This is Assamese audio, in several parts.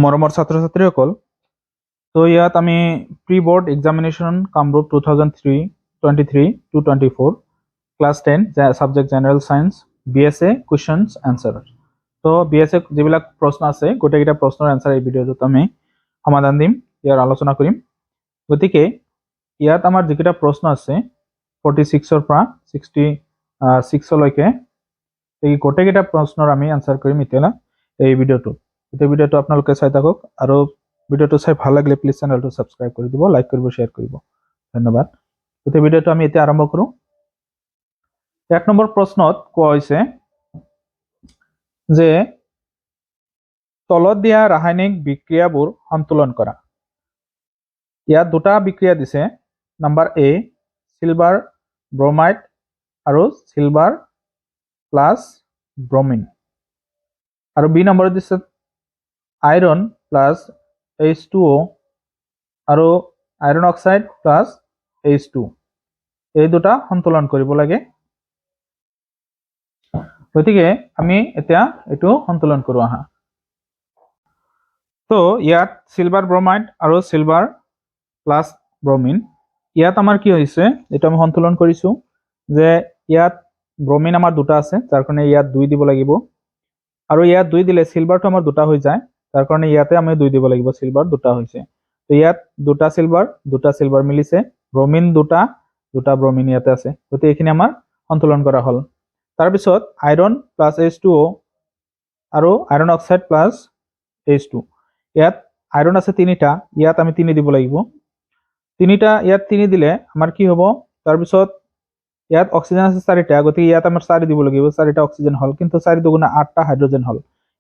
মৰমৰ ছাত্ৰ ছাত্ৰীসকল, তো ইয়াত আমি pre board examination Kamrup 2023-24 class 10 subject general science BSA questions answer. তো BSA যিবিলাক প্ৰশ্ন আছে গোটেইকেইটা প্ৰশ্নৰ এনচাৰ এই ভিডিঅ'টোত আমি সমাধান দিম, ইয়াৰ আলোচনা কৰিম। গতিকে ইয়াত আমাৰ যিকেইটা প্ৰশ্ন আছে 46-ৰ পৰা 66লৈকে এই গোটেইকেইটা প্ৰশ্নৰ আমি এনচাৰ কৰিম এতিয়া এই ভিডিঅ'টোত। এই ভিডিঅ'টো আপোনালোকে চাই থাকক আৰু ভিডিঅ'টো চাই ভাল লাগিলে প্লিজ চেনেলটো ছাবস্ক্ৰাইব কৰি দিব, লাইক কৰিব, শ্বেয়াৰ কৰিব। ধন্যবাদ। গতিকে ভিডিঅ'টো আমি এতিয়া আৰম্ভ কৰোঁ। 1 নম্বৰ প্ৰশ্নত কোৱা হৈছে যে তলত দিয়া ৰাসায়নিক বিক্ৰিয়াবোৰ সন্তুলন কৰা। ইয়াত দুটা বিক্ৰিয়া দিছে, নাম্বাৰ A চিলভাৰ ব্ৰমাইড আৰু চিলভাৰ প্লাছ ব্ৰমিন, আৰু B নম্বৰ দিছে আইৰন প্লাছ H2O আৰু আইৰন অক্সাইড প্লাছ H2। এই দুটা সন্তুলন কৰিব লাগে। গতিকে আমি এতিয়া এইটো সন্তুলন কৰোঁ আহা। তো ইয়াত চিলভাৰ ব্ৰমাইড আৰু চিলভাৰ প্লাছ ব্ৰমিন, ইয়াত আমাৰ কি হৈছে, এইটো আমি সন্তুলন কৰিছোঁ যে ইয়াত ব্ৰমিন আমাৰ দুটা আছে, যাৰ কাৰণে ইয়াত 2 দিব লাগিব, আৰু ইয়াত 2 দিলে চিলভাৰটো আমাৰ দুটা হৈ যায়, তাৰ কাৰণে ইয়াতে আমি 2 দিব লাগিব, চিলভাৰ দুটা হৈছে। তো ইয়াত দুটা চিলভাৰ মিলিছে, ব্ৰমিন দুটা ব্ৰমিন ইয়াতে আছে, গতিকে এইখিনি আমাৰ সন্তুলন কৰা হ'ল। তাৰপিছত আইৰন প্লাছ H2O আৰু আইৰন অক্সাইড প্লাছ H2, ইয়াত আইৰন আছে 3টা, ইয়াত আমি 3 দিব লাগিব, 3টা ইয়াত 3 দিলে আমাৰ কি হ'ব, তাৰপিছত ইয়াত অক্সিজেন আছে 4টা, গতিকে ইয়াত আমাৰ 4 দিব লাগিব, 4টা অক্সিজেন হ'ল, কিন্তু 4 দুগুণে 8টা হাইড্ৰোজেন হ'ল।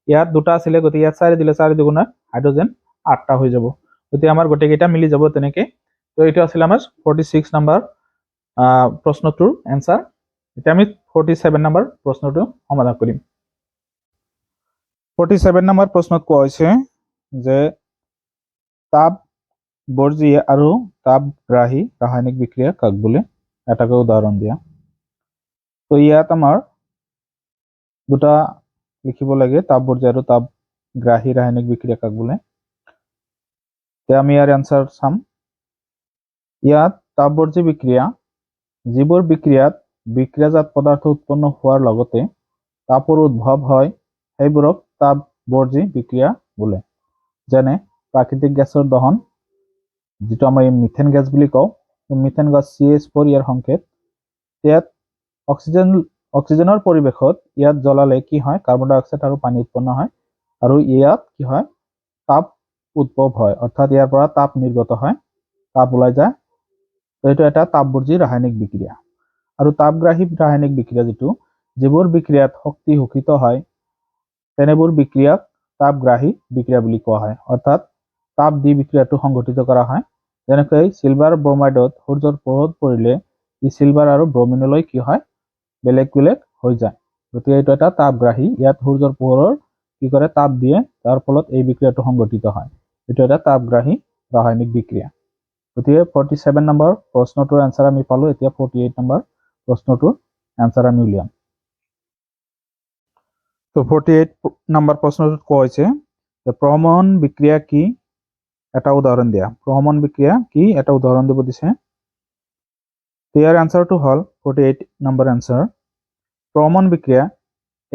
ইয়াত দুটা আছিলে, গতিকে ইয়াত 4 দিলে 4 দুগুণে হাইড্ৰোজেন 8টা হৈ যাব, গতিকে আমাৰ গোটেইকেইটা মিলি যাব তেনেকে। তো এইটো আছিল আমাৰ 46 নম্বৰ প্ৰশ্নটোৰ এনচাৰ। এতিয়া আমি 47 নম্বৰ প্ৰশ্নটো সমাধান কৰিম। 47 নম্বৰ প্ৰশ্নত কোৱা হৈছে যে তাপ বৰ্জী আৰু তাপগ্ৰাহী ৰাসায়নিক বিক্ৰিয়া কাক বোলে, এটাকে উদাহৰণ দিয়া। তো ইয়াত আমাৰ দুটা লিখিব লাগে, তাপবৰ্জী আৰু তাপগ্ৰাহী ৰাসায়নিক বিক্ৰিয়া কাক বোলে। এতিয়া আমি ইয়াৰ এনচাৰ চাম। ইয়াত তাপবৰ্জী বিক্ৰিয়া যিবোৰ বিক্ৰিয়াত বিক্ৰিয়াজাত পদাৰ্থ উৎপন্ন হোৱাৰ লগতে তাপৰ উদ্ভৱ হয় সেইবোৰক তাপবৰ্জী বিক্ৰিয়া বোলে, যেনে প্ৰাকৃতিক গেছৰ দহন, যিটো আমি মিথেন গেছ বুলি কওঁ, মিথেন গেছ CH4 ইয়াৰ সংকেত। ইয়াত অক্সিজেনৰ পৰিৱেশত ইয়াত জ্বলালে কি হয়, কাৰ্বন ডাই অক্সাইড আৰু পানী উৎপন্ন হয়, আৰু ইয়াত কি হয়, তাপ উদ্ভৱ হয়, অৰ্থাৎ ইয়াৰ পৰা তাপ নিৰ্গত হয়, তাপ ওলাই যায়। এইটো এটা তাপবৰ্জী ৰাসায়নিক বিক্ৰিয়া। আৰু তাপগ্ৰাহী ৰাসায়নিক বিক্ৰিয়া যিবোৰ বিক্ৰিয়াত শক্তি শোষিত হয় তেনেবোৰ বিক্ৰিয়াক তাপগ্ৰাহী বিক্ৰিয়া বুলি কোৱা হয়, অৰ্থাৎ তাপ দি বিক্ৰিয়াটো সংঘটিত কৰা হয়। যেনেকৈ চিলভাৰ ব্ৰমাইডত সূৰ্যৰ পোহৰত পৰিলে ই চিলভাৰ আৰু ব্ৰমিনলৈ কি হয়, বেলেগ বেলেগ হৈ যায়, গতিকে এইটো এটা তাপগ্ৰাহী। ইয়াত সূৰ্যৰ পোহৰৰ কি কৰে, তাপ দিয়ে, তাৰ ফলত এই বিক্ৰিয়াটো সংঘটিত হয়, এইটো এটা তাপগ্ৰাহী ৰাসায়নিক বিক্ৰিয়া। গতিকে 47 নম্বৰ প্ৰশ্নটোৰ এনচাৰ আমি পালোঁ। এতিয়া 48 নম্বৰ প্ৰশ্নটোৰ এনচাৰ আমি উলিয়াম। তো 48 নম্বৰ প্ৰশ্নটোত কোৱা হৈছে যে প্ৰহমন বিক্ৰিয়া কি, এটা উদাহৰণ দিয়া। প্ৰহমন বিক্ৰিয়া কি, এটা উদাহৰণ দিব দিছে। তো ইয়াৰ এনচাৰটো হ'ল 48 নম্বৰ এনচাৰ। প্ৰহমন বিক্ৰিয়া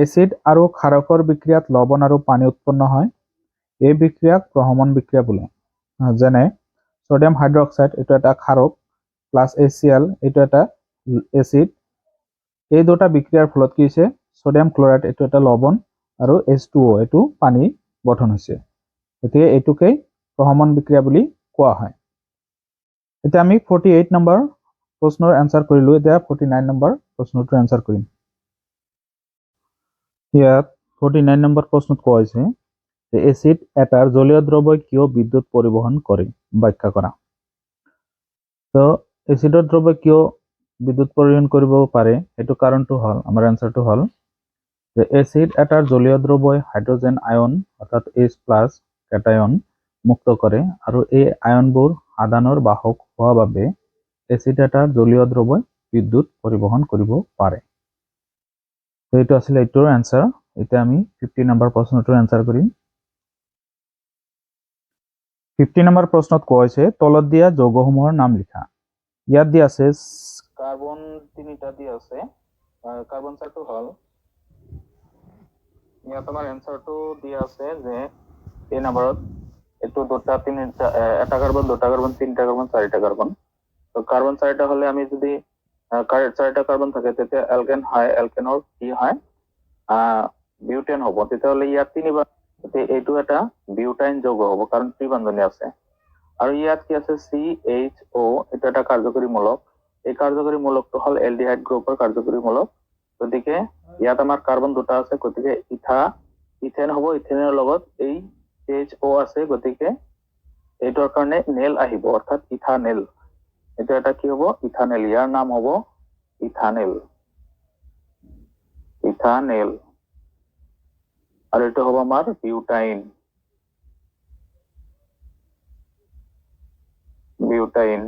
এচিড আৰু ক্ষাৰকৰ বিক্ৰিয়াত লৱণ আৰু পানী উৎপন্ন হয়, এই বিক্ৰিয়াক প্ৰহমন বিক্ৰিয়া বোলে। যেনে ছডিয়াম হাইড্ৰক্সাইড, এইটো এটা ক্ষাৰক, প্লাছ HCl, এইটো এটা এচিড। এই দুটা বিক্ৰিয়াৰ ফলত কি হৈছে, ছডিয়াম ক্লৰাইড, এইটো এটা লৱণ, আৰু H2O, এইটো পানী গঠন হৈছে, গতিকে এইটোকেই প্ৰহমন বিক্ৰিয়া বুলি কোৱা হয়। এতিয়া আমি 48 নম্বৰ প্ৰশ্নৰ এনচাৰ কৰিলোঁ। এতিয়া 49 নম্বৰ প্ৰশ্নটোৰ এনচাৰ কৰিম। ইয়াত 49 নম্বৰ প্ৰশ্নত কোৱা হৈছে যে এচিড এটাৰ জলীয় দ্ৰৱই কিয় বিদ্যুৎ পৰিবহন কৰে, ব্যাখ্যা কৰা। তো এচিডৰ দ্ৰৱই কিয় বিদ্যুৎ পৰিবহন কৰিব পাৰে, এইটো কাৰণটো হ'ল, আমাৰ এনচাৰটো হ'ল যে এচিড এটাৰ জলীয় দ্ৰৱই হাইড্ৰোজেন আয়ন অৰ্থাৎ H+ কেটায়ন মুক্ত কৰে, আৰু এই আয়নবোৰ আধানৰ বাহক হোৱা বাবে এচিড এটাৰ জলীয় দ্ৰৱই বিদ্যুৎ পৰিবহন কৰিব পাৰে। তো এইটো আছিল এইটোৰ এনচাৰ। এতিয়া আমি 50 নম্বৰ প্ৰশ্নটোৰ এনচাৰ কৰিম। 50 নম্বৰ প্ৰশ্নত কোৱা হৈছে তলত দিয়া যৌগসমূহৰ নাম লিখা। ইয়াত দিয়া আছে কাৰ্বন 3টা দিয়া আছে। কাৰ্বন চাৰটো হল ইয়াত আমাৰ এনসাৰটো দিয়া আছে যে এই নম্বৰত এটো দুটা তিনটা এটা কাৰ্বন দুটা কাৰ্বন তিনটা কাৰ্বন চাৰিটা কাৰ্বন। তো কাৰ্বন চাৰিটা হলে আমি যদি চাৰিটা কাৰ্বন থাকে তেতিয়া এলকেন হয়, এলকেনৰ কি হয় বিউটেন হ'ব। তেতিয়াহ'লে ইয়াত তিনিবাৰ এইটো এটা বিউটাইন যৌগ হ'ব কাৰণ ত্ৰিবন্ধনী আছে। আৰু ইয়াত কি আছে CHO, এটা এটা কাৰ্যকৰী মূলক। এই কাৰ্যকৰী মূলকটো হল এলডিহাইড গ্ৰুপৰ কাৰ্যকৰী মূলক। গতিকে ইয়াত আমাৰ কাৰ্বন দুটা আছে, গতিকে ইথেন হ'ব। ইথেনৰ লগত এই CHO আছে, গতিকে এইটোৰ কাৰণে নেল আহিব, অৰ্থাৎ ইথানেল। এটা এটা কি হ'ব ইথানেল, ইয়াৰ নাম হ'ব ইথানেল। ইথানেল আৰু এইটো হ'ব আমাৰ বিউটাইন। বিউটাইন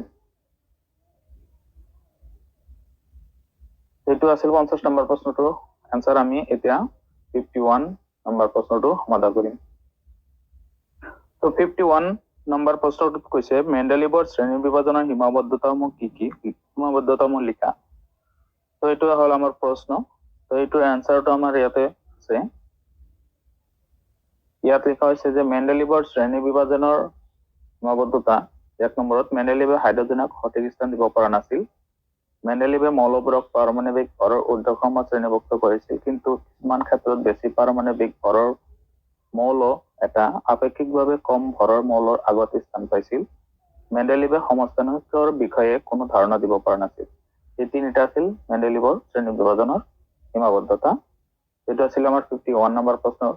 এইটো আছিল 50 নম্বৰ প্ৰশ্নটো আনসাৰ। আমি এতিয়া 51 নম্বৰ প্ৰশ্নটো সমাধান কৰিম। তো 51 নম্বৰ প্ৰশ্নটোত কৈছে মেণ্ডেলিভৰ শ্ৰেণী বিভাজনৰ সীমাবদ্ধতাসমূহ কি কি, সীমাবদ্ধতাসমূহ লিখা। তো এইটো হল আমাৰ প্ৰশ্ন। তো এইটোৰ এনসাৰটো আমাৰ ইয়াতে আছে। ইয়াত লিখা হৈছে যে মেণ্ডেলিভৰ শ্ৰেণী বিভাজনৰ সীমাবদ্ধতা। 1 নম্বৰত মেণ্ডেলিভে হাইড্ৰজেনক সঠিক স্থান দিব পৰা নাছিল। মেণ্ডেলিভে মৌলবোৰক পাৰমাণৱিক ভৰৰ ঊৰ্ধ্বক্ৰমত শ্ৰেণীভুক্ত কৰিছিল, কিন্তু কিছুমান ক্ষেত্ৰত বেছি পাৰমাণৱিক ভৰৰ মৌল এটা আপেক্ষিকভাৱে কম ভৰৰ মৌলৰ আগত স্থান পাইছিল। মেণ্ডেলিভে সমস্থানিকৰ বিষয়ে কোনো ধাৰণা দিব পৰা নাছিল। এই তিনিটা আছিল মেণ্ডেলিভৰ শ্ৰেণী বিভাজনৰ সীমাবদ্ধতা। এইটো আছিল আমাৰ 51 নম্বৰ প্ৰশ্নৰ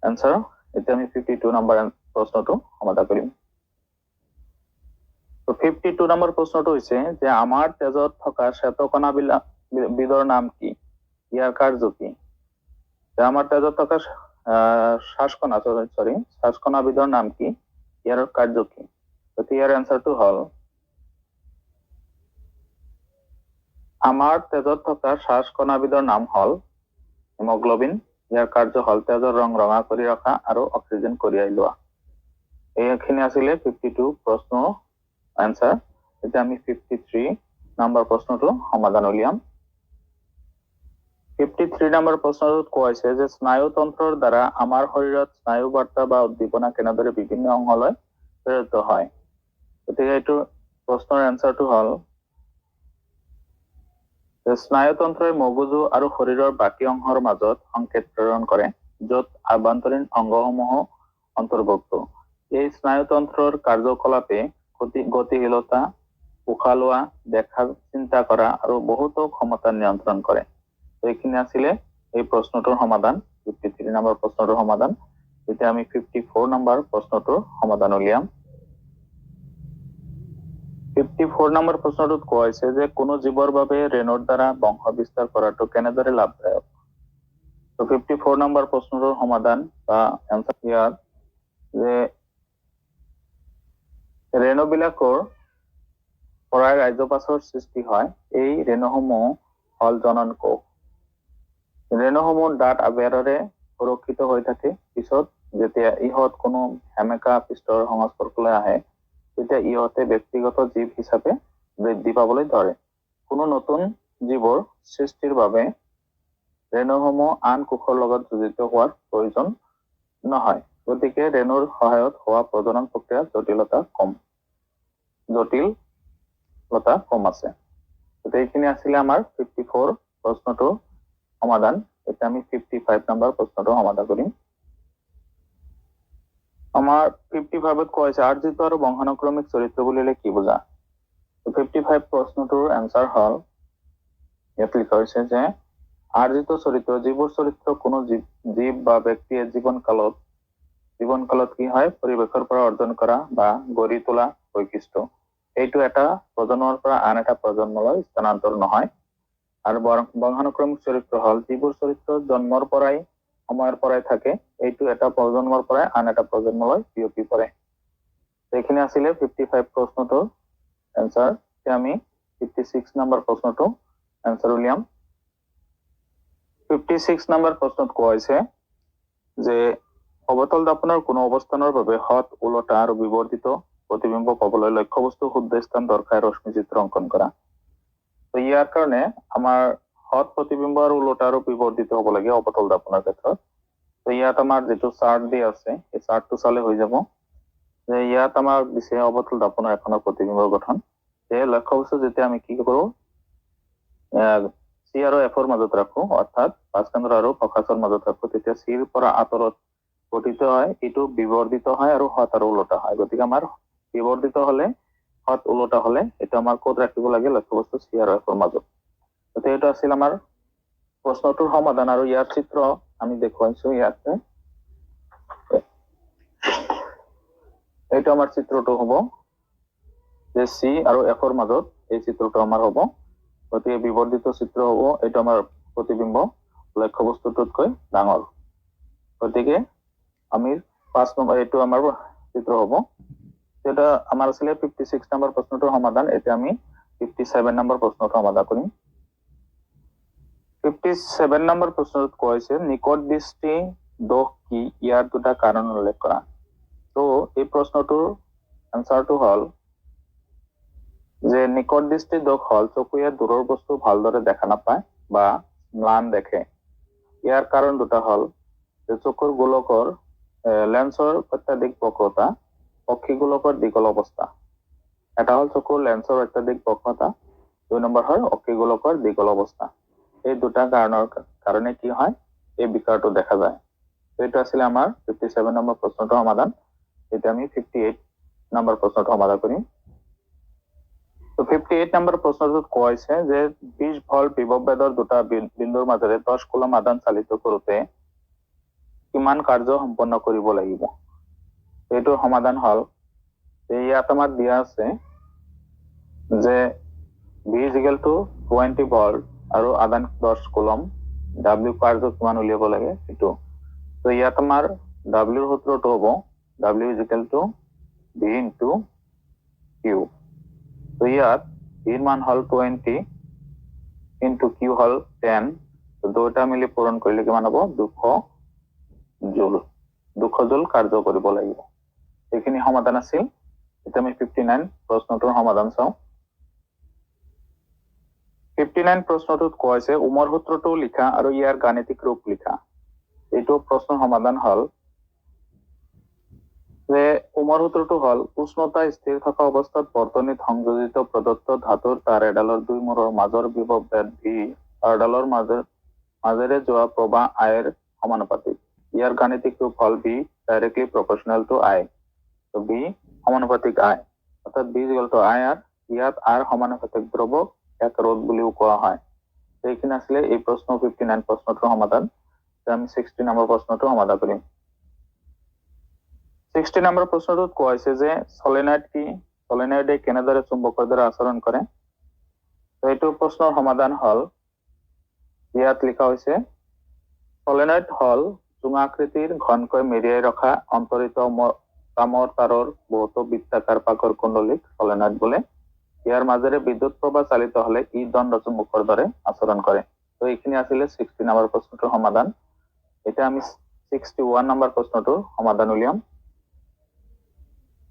এনসাৰ। এতিয়া আমি 52 নম্বৰ প্ৰশ্নটো সমাধান কৰিম। তো 52 নম্বৰ প্ৰশ্নটো হৈছে যে আমাৰ তেজত থকা শ্বেতকণাবিধৰ নাম কি, ইয়াৰ কাৰ্য কি। আমাৰ তেজত থকা শ্বাসকণাবিধৰ নাম কি, ইয়াৰ কাৰ্য কি। গতিকে ইয়াৰ এনসাৰটো হল আমাৰ তেজত থকা শ্বাসকণাবিধৰ নাম হল হিমোগ্লোবিন। ইয়াৰ কাৰ্য হল তেজৰ ৰং ৰঙা কৰি ৰখা আৰু অক্সিজেন কঢ়িয়াই লোৱা। এইখিনি আছিলে 52 প্ৰশ্ন আনসাৰ। এতিয়া আমি 53 নম্বৰ প্ৰশ্নটো সমাধান উলিয়াম। 53 নম্বৰ প্ৰশ্নটোত কোৱা হৈছে যে স্নায়ুতন্ত্ৰৰ দ্বাৰা আমাৰ শৰীৰত স্নায়ু বাৰ্তা বা উদ্দীপনা কেনেদৰে বিভিন্ন অংগলৈ প্ৰেৰিত হয়। গতিকে এইটো প্ৰশ্নৰ এনসাৰটো হল স্নায়ুতন্ত্ৰই মগজু আৰু শৰীৰৰ বাকী অংশৰ মাজত সংকেত প্ৰেৰণ কৰে, য'ত আভ্যন্তৰীণ অংগসমূহ অন্তৰ্ভুক্ত। এই স্নায়ুতন্ত্ৰৰ কাৰ্যকলাপে গতিশীলতা, উশাহ লোৱা, দেখা, চিন্তা কৰা আৰু বহুতো ক্ষমতা নিয়ন্ত্ৰণ কৰে। এইখিনি আছিলে এই প্ৰশ্নটোৰ সমাধান, 53 নম্বৰ প্ৰশ্নটোৰ সমাধান। এতিয়া আমি 54 নম্বৰ প্ৰশ্নটোৰ সমাধান উলিয়াম। 54 নম্বৰ প্ৰশ্নটোত কোৱা হৈছে যে কোনো জীৱৰ বাবে ৰেণুৰ দ্বাৰা বংশ বিস্তাৰ কৰাটো কেনেদৰে লাভদায়ক। তো 54 নম্বৰ প্ৰশ্নটোৰ সমাধান বা এনসাৰ ইয়াত যে ৰেণুবিলাকৰ পৰাই ৰাইজোপাছৰ সৃষ্টি হয়। এই ৰেণুসমূহ হল জনন কোষ। ৰেণুসমূহ দাঁত আবেৰেৰে সুৰক্ষিত হৈ থাকে। পিছত যেতিয়া ইহঁত কোনো সেমেকা পৃষ্ঠৰ সংস্পৰ্শলৈ আহে, তেতিয়া ইহঁতে ব্যক্তিগত জীৱ হিচাপে বৃদ্ধি পাবলৈ ধৰে। কোনো নতুন জীৱৰ সৃষ্টিৰ বাবে ৰেণুসমূহ আন কোষৰ লগত যোজিত হোৱাৰ প্ৰয়োজন নহয়। গতিকে ৰেণুৰ সহায়ত হোৱা প্ৰজনন প্ৰক্ৰিয়া জটিলতা কম আছে। এইখিনি আছিলে আমাৰ 54 প্ৰশ্নটোৰ সমাধান। এতিয়া আমি 55 নম্বৰ প্ৰশ্নটো সমাধান কৰিম। আমাৰ 55ত কোৱা হৈছে আৰ্জিত আৰু বংশানুক্ৰমিক চৰিত্ৰ বুলিলে কি বুজা। 55 প্ৰশ্নটোৰ এনসাৰ হল ইয়াত লিখা হৈছে যে আৰ্জিত চৰিত্ৰ যিবোৰ চৰিত্ৰ কোনো জীৱ বা ব্যক্তিয়ে জীৱনকালত কি হয় পৰিৱেশৰ পৰা অৰ্জন কৰা বা গঢ়ি তোলা বৈশিষ্ট্য। এইটো এটা প্ৰজন্মৰ পৰা আন এটা প্ৰজন্মলৈ স্থানান্তৰ নহয়। আৰু বংশানুক্ৰমিক চৰিত্ৰ হল যিবোৰ চৰিত্ৰ জন্মৰ পৰাই সময়ৰ পৰাই থাকে, এইটো এটা প্ৰজন্মৰ পৰাই আন এটা প্ৰজন্মলৈ বিয়পি পৰে। এইখিনি আছিলে 55 প্ৰশ্নটোৰ এনসাৰ। এতিয়া আমি 56 নম্বৰ প্ৰশ্নটো এনসাৰ উলিয়াম। 56 নম্বৰ প্ৰশ্নত কোৱা হৈছে যে অবতল দাপনৰ কোনো অৱস্থানৰ বাবে হ্ৰদ ওলোটা আৰু বিবৰ্ধিত প্ৰতিবিম্ব পাবলৈ লক্ষ্যবস্তু শুদ্ধ স্থান দৰ্শাই ৰশ্মি চিত্ৰ অংকন কৰা। তো ইয়াৰ কাৰণে আমাৰ হ্ৰদ প্ৰতিবিম্ব আৰু ওলোটা আৰু বিবৰ্ধিত হ'ব লাগে অবতল দাপনৰ ক্ষেত্ৰত। তো ইয়াত আমাৰ যিটো চাৰ্ট দি আছে এই চাৰ্টটো চালে হৈ যাব যে ইয়াত আমাৰ দিছে অবতল দাপনৰ এখনৰ প্ৰতিবিম্বৰ গঠন। এই লক্ষ্যবস্তু যেতিয়া আমি কি কৰো চি আৰু এফৰ মাজত ৰাখো, অৰ্থাৎ পাঁচকেন্দ্ৰ আৰু ফকাছৰ মাজত ৰাখো, তেতিয়া চিৰ পৰা আঁতৰত গঠিত হয়, এইটো বিবৰ্ধিত হয় আৰু হ্ৰদ আৰু ওলোটা হয়। গতিকে আমাৰ বিবৰ্ধিত হলে হ্ৰদ ওলোটা হলে এইটো আমাৰ ক'ত ৰাখিব লাগে লক্ষ্যবস্তু চি আৰু এফৰ মাজত। গতিকে এইটো আছিল আমাৰ প্ৰশ্নটোৰ সমাধান আৰু ইয়াৰ চিত্ৰ আমি দেখুৱাইছো ইয়াতে। এইটো আমাৰ চিত্ৰটো হ'ব যে চি আৰু এফৰ মাজত এই চিত্ৰটো আমাৰ হ'ব। গতিকে বিবৰ্ধিত চিত্ৰ হ'ব, এইটো আমাৰ প্ৰতিবিম্ব লক্ষ্যবস্তুটোতকৈ ডাঙৰ। গতিকে আমি 5 নম্বৰ এইটো আমাৰ চিত্ৰ হ'ব। এটা আমাৰ আছিলে 56 নম্বৰ প্ৰশ্নটোৰ সমাধান। এতিয়া আমি 57 নম্বৰ প্ৰশ্নটো সমাধান কৰিম। 57 নম্বৰ প্ৰশ্নটোত কোৱা হৈছে নিকট দৃষ্টি দোষ কি, ইয়াৰ দুটা কাৰণ উল্লেখ কৰা। তো এই প্ৰশ্নটোৰ এনসাৰটো হ'ল যে নিকট দৃষ্টি দোষ হ'ল চকুয়ে দূৰৰ বস্তু ভালদৰে দেখা নাপায় বা ম্লান দেখে। ইয়াৰ কাৰণ দুটা হ'ল যে চকুৰ গোলকৰ লেন্সৰ অত্যাধিক বক্ৰতা, অক্ষিগোলকৰ দীঘল অৱস্থা। এটা হ'ল চকুৰ লেন্সৰ অত্যাধিক বক্ৰতা, 2 নম্বৰ হ'ল অক্ষিগোলকৰ দীঘল অৱস্থা। এই দুটা কাৰণৰ কাৰণে কি হয় এই বিকাৰটো দেখা যায়। এইটো আছিল আমাৰ 57 নম্বৰ প্ৰশ্নটোৰ সমাধান। এতিয়া আমি 58 নম্বৰ প্ৰশ্নটো সমাধান কৰিম। তো 58 নম্বৰ প্ৰশ্নটোত কোৱা হৈছে যে 20 ভল্ট বিভৱভেদৰ দুটা বিন্দুৰ মাজেৰে 10 কুলম আদান চালিত কৰোঁতে কিমান কাৰ্য সম্পন্ন কৰিব লাগিব। এইটো সমাধান হ'ল ইয়াত আমাৰ দিয়া আছে যে V = 20 ভল্ট আৰু আদান 10 কুলম, W কাৰ্য কিমান উলিয়াব লাগে এইটো। তো ইয়াত আমাৰ W সূত্ৰটো হ'ব W = V × Q। তো ইয়াত V মান হ'ল 20 × Q হ'ল 10, তো দুটা মিলি পূৰণ কৰিলে কিমান হ'ব 200 জুল। 200 জুল কাৰ্য কৰিব লাগিব। এইখিনি সমাধান আছিল। এতিয়া আমি 59 প্ৰশ্নটোৰ সমাধান চাওঁ। 59 প্ৰশ্নটোত কোৱা হৈছে উমৰ সূত্ৰটো লিখা আৰু ইয়াৰ গাণিতিক ৰূপ লিখা। এইটো প্ৰশ্নৰ সমাধান হ'ল যে উমৰ সূত্ৰটো হ'ল উষ্ণতা স্থিৰ থকা অৱস্থাত বৰ্তনীত সংযোজিত প্ৰদত্ত ধাতুৰ তাৰ এডালৰ দুই মূৰৰ মাজৰ বিভৱভেদ V তাঁৰডালৰ মাজেৰে যোৱা প্ৰবাহ আইৰ সমানুপাতিক। ইয়াৰ গাণিতিক ৰূপ হ'ল V ডাইৰেক্টলি প্ৰপৰ্শনেল টু I। তো V সমানুপাতিক I, অৰ্থাৎ V = I আৰ ইয়াত R সমানুপাতিক দ্ৰৱক এক ৰোধ বুলিও কোৱা হয়। এইখিনি আছিলে এই প্ৰশ্ন 59 প্ৰশ্নটোৰ সমাধান। আমি 60 নম্বৰ প্ৰশ্নটো সমাধান কৰিম। 60 নম্বৰ প্ৰশ্নটোত কোৱা হৈছে যে সলিনয়েড কি, সলিনয়েডে কেনেদৰে চুম্বকৰ দ্বাৰা আচৰণ কৰে। এইটো প্ৰশ্নৰ সমাধান হ'ল ইয়াত লিখা হৈছে সলিনয়েড হ'ল জোঙা আকৃতিৰ ঘনকৈ মেৰিয়াই ৰখা অন্তৰিত তামৰ তাৰৰ বহুতো বৃত্তাকাৰ পাকৰ কুণ্ডলীক সলিনয়েড বোলে। ইয়াৰ মাজেৰে বিদ্যুৎ প্ৰবাহ চালিত হলে ই দণ্ড চুম্বকৰ দৰে আচৰণ কৰে। তো এইখিনি আছিলে 60 নম্বৰ প্ৰশ্নটোৰ সমাধান। এতিয়া আমি 61 নম্বৰ প্ৰশ্নটোৰ সমাধান উলিয়াম।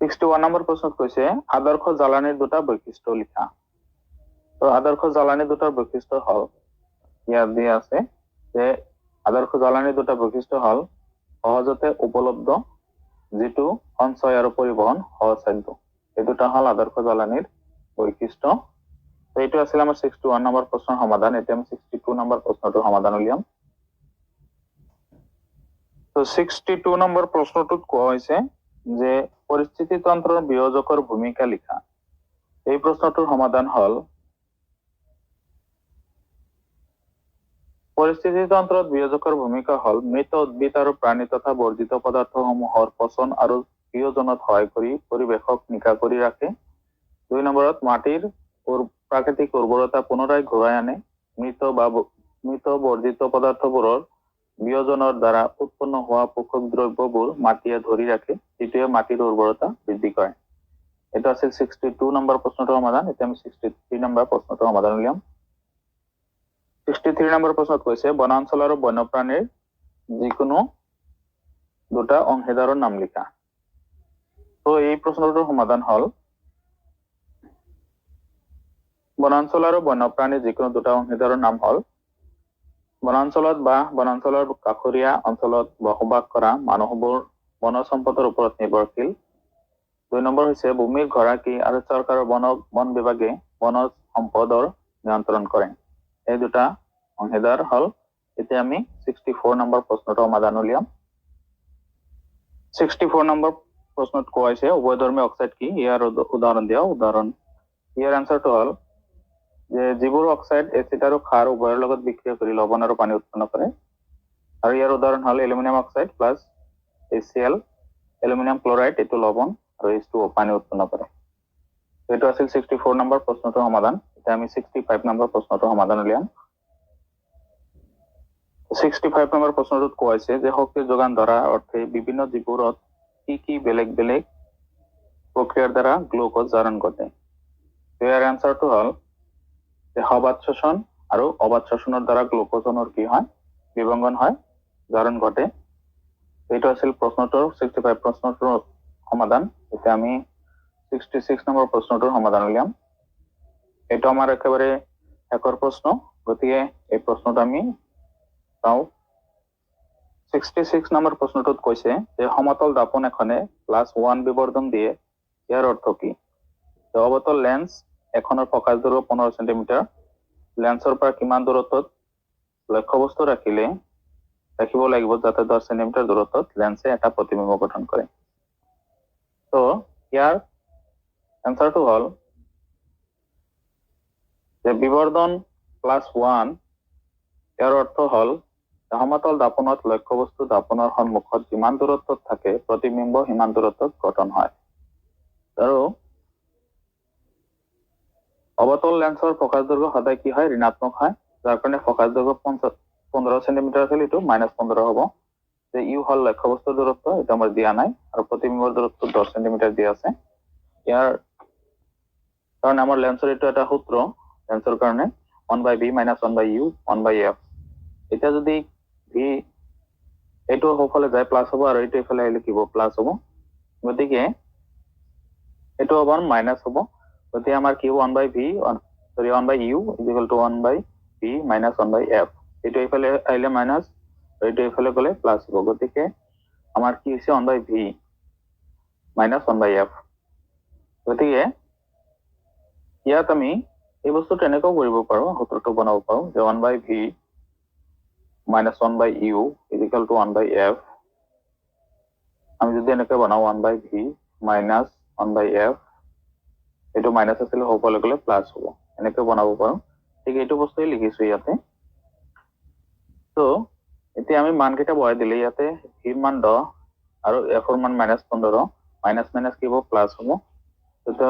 61 নম্বৰ প্ৰশ্নত কৈছে আদৰ্শ জ্বালানিৰ দুটা বৈশিষ্ট্য লিখা। তো আদৰ্শ জ্বালানি দুটাৰ বৈশিষ্ট্য হ'ল ইয়াত দিয়া আছে যে আদৰ্শ জ্বালানিৰ দুটা বৈশিষ্ট্য হ'ল সহজতে উপলব্ধ, যিটো সঞ্চয় আৰু পৰিবহন সহজসাধ্য। এই দুটা হ'ল আদৰ্শ জ্বালানিৰ বৈশিষ্ট্য। তো এইটো আছিল আমাৰ 61 নম্বৰ প্ৰশ্নৰ সমাধান। এতিয়া আমি 62 নম্বৰ প্ৰশ্নটোৰ সমাধান উলিয়াম। তো 62 নম্বৰ প্ৰশ্নটোত কোৱা হৈছে যে পৰিস্থিতিতন্ত্ৰৰ বিয়োজকৰ ভূমিকা লিখা। এই প্ৰশ্নটোৰ সমাধান হ'ল পৰিস্থিতিতন্ত্ৰত বিয়োজকৰ ভূমিকা হ'ল মৃত উদ্ভিদ আৰু প্ৰাণী তথা বৰ্জিত পদাৰ্থসমূহৰ পচন আৰু বিয়োজনত সহায় কৰি পৰিৱেশক নিকা কৰি ৰাখে। 2 নম্বৰত মাটিৰ প্ৰাকৃতিক উৰ্বৰতা পুনৰাই ঘূৰাই আনে। মৃত বৰ্জিত পদাৰ্থবোৰৰ বিয়োজনৰ দ্বাৰা উৎপন্ন হোৱা পোষক দ্ৰব্যবোৰ মাটিয়ে ধৰি ৰাখে, যিটোৱে মাটিৰ উৰ্বৰতা বৃদ্ধি কৰে। এটা আছিল 62 নম্বৰ প্ৰশ্নটোৰ সমাধান। এতিয়া আমি 63 নম্বৰ প্ৰশ্নটোৰ সমাধান উলিয়াম। 63 নম্বৰ প্ৰশ্নত কৈছে বনাঞ্চল আৰু বন্যপ্ৰাণীৰ যিকোনো দুটা অংশীদাৰৰ নাম লিখা। তো এই প্ৰশ্নটোৰ সমাধান হল বনাঞ্চল আৰু বন্যপ্ৰাণী যিকোনো দুটা অংশীদাৰৰ নাম হল বনাঞ্চলত বা বনাঞ্চলৰ কাষৰীয়া অঞ্চলত বসবাস কৰা মানুহবোৰ বনজ সম্পদৰ ওপৰত নিৰ্ভৰশীল। 2 নম্বৰ হৈছে ভূমিৰ গৰাকী আৰু চৰকাৰৰ বন বিভাগে বনজ সম্পদৰ নিয়ন্ত্ৰণ কৰে। এই দুটা অংশীদাৰ হল। এতিয়া আমি 64 নম্বৰ প্ৰশ্নটো সমাধান উলিয়াম। 64 নম্বৰ প্ৰশ্নত কোৱা হৈছে উভয়ধৰ্মী অক্সাইড কি? ইয়াৰ উদাহৰণ দিয়া। উদাহৰণ ইয়াৰ এনসাৰটো হল যে যিবোৰ অক্সাইড এচিড আৰু ক্ষাৰ উভয়ৰ লগত বিক্ৰিয়া কৰি লৱণ আৰু পানী উৎপন্ন কৰে। আৰু ইয়াৰ উদাহৰণ হল aluminium oxide plus HCl, aluminium chloride এইটো লৱণ আৰু H2O পানী উৎপন্ন কৰে। এইটো আছিল 64 নম্বৰ প্ৰশ্নটোৰ সমাধান। এতিয়া আমি 65 নম্বৰ প্ৰশ্নটোৰ সমাধান উলিয়াম। 65 নম্বৰ প্ৰশ্নটোত কোৱা হৈছে যে শক্তি যোগান ধৰা অৰ্থে বিভিন্ন জীৱবোৰত কি বেলেগ বেলেগ প্ৰক্ৰিয়াৰ দ্বাৰা গ্লুকোজ জাৰণ ঘটে। ইয়াৰ এনসাৰটো হল যে সবাত শোষণ আৰু অবাত শোষণৰ দ্বাৰা গ্লুকোজনৰ কি হয়? বিভংগন হয়, জাৰণ ঘটে। এইটো আছিল প্ৰশ্নটোৰ 65 প্ৰশ্নটোৰ সমাধান। এতিয়া আমি 66 নম্বৰ প্ৰশ্নটোৰ সমাধান উলিয়াম। এইটো আমাৰ একেবাৰে শেষৰ প্ৰশ্ন, গতিকে এই প্ৰশ্নটো আমি চাওঁ। 66 নম্বৰ প্ৰশ্নটোত কৈছে যে সমতল দাপোন এখনে +1 বিবৰ্ধন দিয়ে। ইয়াৰ অৰ্থ কি? অৱতল লেন্স এখনৰ ফকাচ দূৰত্ব 15 সেন্টিমিটাৰ। লেন্সৰ পৰা কিমান দূৰত্বত লক্ষ্যবস্তু ৰাখিব লাগিব যাতে 10 সেন্টিমিটাৰ দূৰত্বত লেন্সে এটা প্ৰতিবিম্ব গঠন কৰে। তো ইয়াৰ এনসাৰটো হল যে বিবৰ্ধন +1 ইয়াৰ অৰ্থ হল সমতল দাপোনত লক্ষ্যবস্তু দাপোনৰ সন্মুখত যিমান দূৰত্বত থাকে প্ৰতিবিম্ব সিমান দূৰত্বত গঠন হয়। আৰু অৱতল লেন্সৰ ফকাচ দৈৰ্ঘ্য সদায় কি হয়? ঋণাত্মক হয়, যাৰ কাৰণে ফকাচ দৈৰ্ঘ্য 15 সেন্টিমিটাৰ আছিল, এইটো -15 হ'ব। যে ইউ হল লক্ষ্যবস্তুৰ দূৰত্ব, এটা আমাৰ দিয়া নাই, আৰু প্ৰতিবিম্বৰ দূৰত্ব 10 সেন্টিমিটাৰ দিয়া আছে। ইয়াৰ কাৰণে আমাৰ লেন্সৰ এইটো এটা সূত্ৰ লেন্সৰ কাৰণে 1/v - 1/u 1/f। এতিয়া যদি ভি এইটো সকলে যায় প্লাস হ'ব আৰু এইটো ইফালে আহিলে কি হ'ব? প্লাস হ'ব। গতিকে এইটো হ'ব মাইনাস হ'ব। গতিকে আমাৰ কি 1/v 1/u = 1/v - 1/f। এইটো ইফালে আহিলে মাইনাস আৰু এইটো ইফালে গ'লে প্লাস হ'ব। গতিকে আমাৰ কি হৈছে 1/v - 1/f। গতিকে ইয়াত আমি এই বস্তুটো এনেকৈ কৰিব পাৰো, সূত্ৰটো বনাব পাৰো যে 1/v - 1/u = 1/f। আমি যদি এনেকৈ বনাও 1/v - 1/f, এইটো মাইনাস আছিলে সকলে গ'লে প্লাস হ'ব, এনেকৈ বনাব পাৰো। ঠিক এইটো বস্তুই লিখিছো ইয়াতে। তো এতিয়া আমি মানকেইটা বহাই দিলে ইয়াতে v মান 10 আৰু f ৰ মান -15, মাইনাস মাইনাস কি হ'ব? প্লাস হ'ব। তো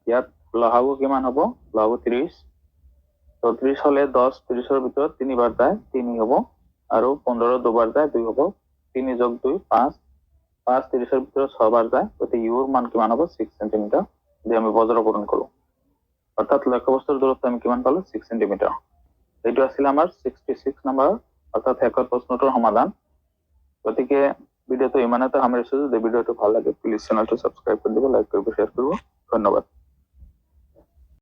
ইয়াত লসাগু কিমান হ'ব? লসাগু 30। তো 30 হলে 10 30ৰ ভিতৰত 3 বাৰ যায় 3 হ'ব, আৰু 15 দুবাৰ যায় 2 হ'ব। 3 + 2 5, 5 30ৰ ভিতৰত 6 বাৰ যায়, গতিকে ইউৰ মান কিমান হ'ব? 6 সেন্টিমিটাৰ। যদি আমি বজ্ৰকৰণ কৰো, অৰ্থাৎ লক্ষ্যবস্তুৰ দূৰত্ব আমি কিমান পালো? 6 সেন্টিমিটাৰ। এইটো আছিল আমাৰ 66 নম্বৰ অৰ্থাৎ শেষৰ প্ৰশ্নটোৰ সমাধান। গতিকে ভিডিঅ'টো ইমানতে সামৰিছো। যদি ভিডিঅ'টো ভাল লাগে প্লিজ চেনেলটো সাবস্ক্ৰাইব কৰি দিব, লাইক কৰিব, শ্বেয়াৰ কৰিব। ধন্যবাদ।